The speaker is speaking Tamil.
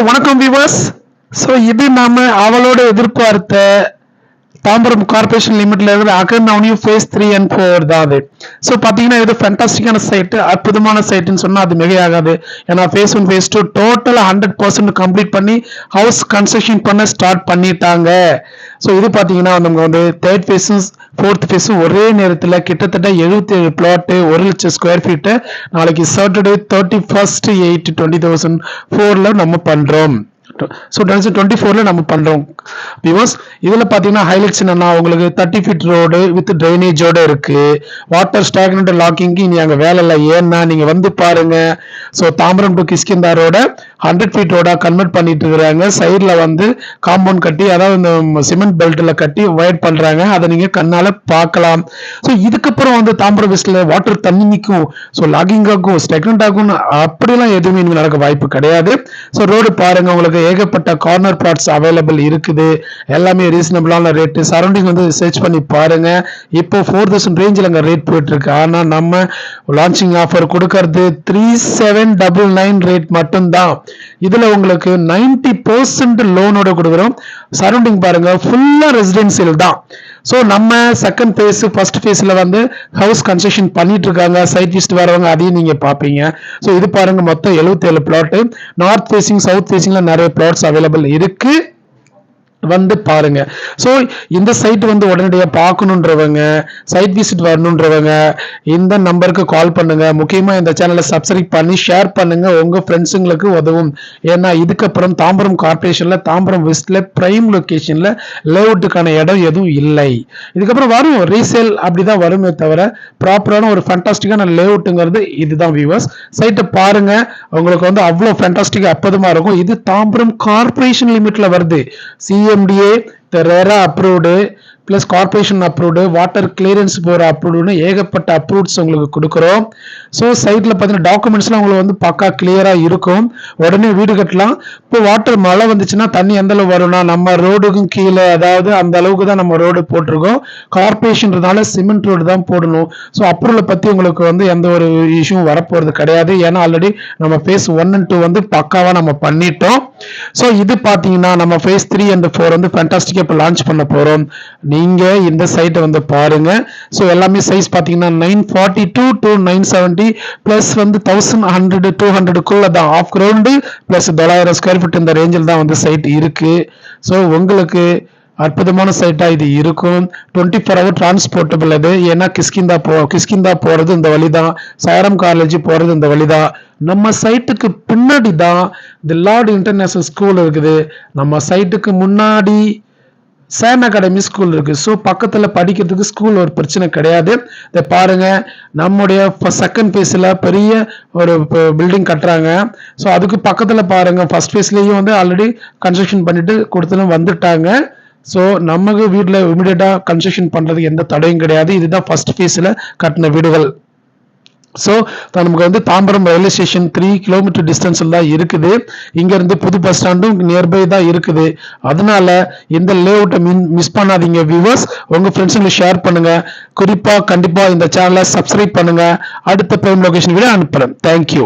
வணக்கம் வியூவர்ஸ். இது நாம அவளோட எதிர்பார்த்த தாம்பரம் கார்பரேஷன் லிமிட்ல இருக்கிற அகன் அவனியூ ஃபேஸ் 3 and 4 தான் அது. பாத்தீங்கன்னா இது ஃபேண்டாஸ்டிக்கான சைட், அற்புதமான சைட்னு சொன்னா அது மிகையாகாது. ஏன்னா ஃபேஸ் 1 ஃபேஸ் 2 டோட்டலா 100% கம்ப்ளீட் பண்ணி ஹவுஸ் கன்ஸ்ட்ரக்ஷன் பண்ண ஸ்டார்ட் பண்ணிட்டாங்க. இது பாத்தீங்கன்னா நமக்கு வந்து தேர்ட் ஃபேஸும் ஃபோர்த் ஃபேஸும் ஒரே நேரத்தில் கிட்டத்தட்ட 77 பிளாட் 1 லட்சம் ஸ்கொயர் ஃபீட்டு நாளைக்கு சாட்டர்டே 31/8/2004 நம்ம பண்றோம். 2024 நம்ம பண்றோம் வியூவர்ஸ். இதுல பாத்தீங்கன்னா ஹைலைட்ஸ் என்னன்னா உங்களுக்கு 30 ஃபீட் ரோடு வித் ட்ரைனேஜோட இருக்கு. வாட்டர் ஸ்டாக்னட் லாக்கிங்க்கு இனி அங்க வேலை இல்லை. ஏன்னா நீங்க வந்து பாருங்க, தாம்பரம் டு கிஷ்கிந்தா ரோட 100 ஃபீட் ரோடா கன்வெர்ட் பண்ணிட்டு இருக்கிறாங்க. சைட்ல வந்து காம்பவுண்ட் கட்டி, அதாவது இந்த சிமெண்ட் பெல்ட்ல கட்டி ஒயர் பண்றாங்க. அதை நீங்க கண்ணால பார்க்கலாம். இதுக்கப்புறம் வந்து தாம்பரம் வெஸ்ட்ல வாட்டர் தண்ணி நிற்கும், லாகிங் ஆகும், ஸ்டாக்னட் ஆகும், அப்படிலாம் எதுவுமே இனிமே நடக்க வாய்ப்பு கிடையாது. ரோடு பாருங்க, உங்களுக்கு ஏகப்பட்ட கார்னர் பிளாட்ஸ் அவைலபிள் இருக்குது. எல்லாமே ரீசனபிளான ரேட். சரௌண்டிங் வந்து சர்ச் பண்ணி பாருங்க. இப்போ 4000 ரேஞ்சில் அங்கே ரேட் போயிட்டு இருக்கு. ஆனா நம்ம லான்ச்சிங் ஆஃபர் கொடுக்கறது 3799 ரேட் மட்டும்தான். இதுல உங்களுக்கு 90% லோனோட கொடுக்குறோம். சரௌண்டிங் பாருங்க, ஃபுல்லா ரெசிடென்சியல் தான். நம்ம செகண்ட் ஃபேஸ் ஃபர்ஸ்ட் ஃபேஸ்ல வந்து ஹவுஸ் கன்ஸ்ட்ரக்ஷன் பண்ணிட்டு இருக்காங்க. சைட் விசிட் வரவங்க அதையும் நீங்க பாப்பீங்க. இது பாருங்க, மொத்தம் 77 பிளாட். நார்த் ஃபேசிங் சவுத் ஃபேசிங்ல நிறைய பிளாட்ஸ் அவைலபிள் இருக்கு, வந்து பாருங்க. இந்த சைட் வந்து உடனடியாக பார்க்கணுன்றவங்க, சைட் விசிட் வரணுன்றவங்க இந்த நம்பருக்கு கால் பண்ணுங்க. முக்கியமா இந்த சேனலை சப்ஸ்கிரைப் பண்ணி ஷேர் பண்ணுங்க, உங்க ஃப்ரெண்ட்ஸுங்களுக்கு உதவும். ஏன்னா இதுக்கப்புறம் தாம்பரம் கார்பரேஷன்ல தாம்பரம் வெஸ்ட்ல பிரைம் லொகேஷன்ல லேஅவுட்டுக்கான இடம் எதுவும் இல்லை. இதுக்கப்புறம் வரும் ரீசேல், அப்படிதான் வருமே தவிர ப்ராப்பரான ஒரு ஃபேண்டாஸ்டிக்கான லேஅவுட்டுங்கிறது இதுதான் வியூவர்ஸ். சைட்டை பாருங்க, உங்களுக்கு வந்து அவ்வளோ ஃபேண்டாஸ்டிக்கா அற்புதமா இருக்கும். இது தாம்பரம் கார்பரேஷன் லிமிட்ல வருது. CMDA RERA approved plus corporation approved, water clearance போற அப்ரூவ்டுன்னு ஏகப்பட்ட அப்ரூவ்ஸ் உங்களுக்கு கொடுக்குறோம். சைட்ல பார்த்தீங்கன்னா டாக்குமெண்ட்ஸ்லாம் உங்களுக்கு வந்து பக்கா கிளியரா இருக்கும். உடனே வீடு கட்டலாம். இப்போ வாட்டர் மழை வந்துச்சுன்னா தண்ணி எந்த அளவு வரும்னா நம்ம ரோடுக்கும் கீழே, அதாவது அந்த அளவுக்கு தான் நம்ம ரோடு போட்டிருக்கோம். கார்பரேஷன்றதால சிமெண்ட் ரோடு தான் போடணும். அப்ரூவலை பத்தி உங்களுக்கு வந்து எந்த ஒரு இஷ்யூவும் வரப்போறது கிடையாது. ஏன்னா ஆல்ரெடி நம்ம ஃபேஸ் 1 and 2 வந்து பக்காவா நம்ம பண்ணிட்டோம். இது பாத்தீங்கன்னா நம்ம ஃபேஸ் 3 and 4 வந்து ஃபேண்டாஸ்டிக்கா இப்போ லான்ச் பண்ண போறோம். நீங்க இந்த சைட்டை வந்து பாருங்க. எல்லாமே சைஸ் பாத்தீங்கன்னா 942 to 970 பிளஸ் வந்து 1100 200 தான். Of ground plus 900 square feet இந்த ரேஞ்சில் தான் வந்து சைட் இருக்கு. உங்களுக்கு அற்புதமான சைட்டா இது இருக்கும். 24 hour டிரான்ஸ்போர்ட்டபிள் இது. ஏன்னா கிஷ்கிந்தா போறது இந்த வழிதான், சாரம் காலேஜ் போறது இந்த வழிதான். நம்ம சைட்டுக்கு பின்னாடி தான் தி லார்ட் இன்டர்நேஷனல் ஸ்கூல் இருக்குது. நம்ம சைட்டுக்கு முன்னாடி சேன் அகாடமி ஸ்கூல் இருக்கு. பக்கத்துல படிக்கிறதுக்கு ஸ்கூல் ஒரு பிரச்சனை கிடையாது. இதை பாருங்க, நம்முடைய செகண்ட் ஃபேஸ்ல பெரிய ஒரு பில்டிங் கட்டுறாங்க. அதுக்கு பக்கத்துல பாருங்க, ஃபர்ஸ்ட் ஃபேஸ்லயும் வந்து ஆல்ரெடி கன்ஸ்ட்ரக்ஷன் பண்ணிட்டு கொடுத்துன்னு வந்துட்டாங்க. நமக்கு வீட்டுல இமிடியேட்டா கன்ஸ்ட்ரக்ஷன் பண்றதுக்கு எந்த தடையும் கிடையாது. இதுதான் ஃபர்ஸ்ட் ஃபேஸ்ல கட்டின வீடுகள். நமக்கு வந்து தாம்பரம் ரயில்வே ஸ்டேஷன் 3 கிலோமீட்டர் டிஸ்டன்ஸ்ல தான் இருக்குது. இங்க இருந்து புது பஸ் ஸ்டாண்டும் நியர்பை தான் இருக்குது. அதனால இந்த லேஅவுட்டை மிஸ் பண்ணாதீங்க வியூவர்ஸ். உங்க ஃப்ரெண்ட்ஸுங்களுக்கு ஷேர் பண்ணுங்க. குறிப்பா கண்டிப்பா இந்த சேனலை சப்ஸ்கிரைப் பண்ணுங்க. அடுத்த பிரைம் லொகேஷன் வீடியோ அனுப்புறேன். தேங்க்யூ.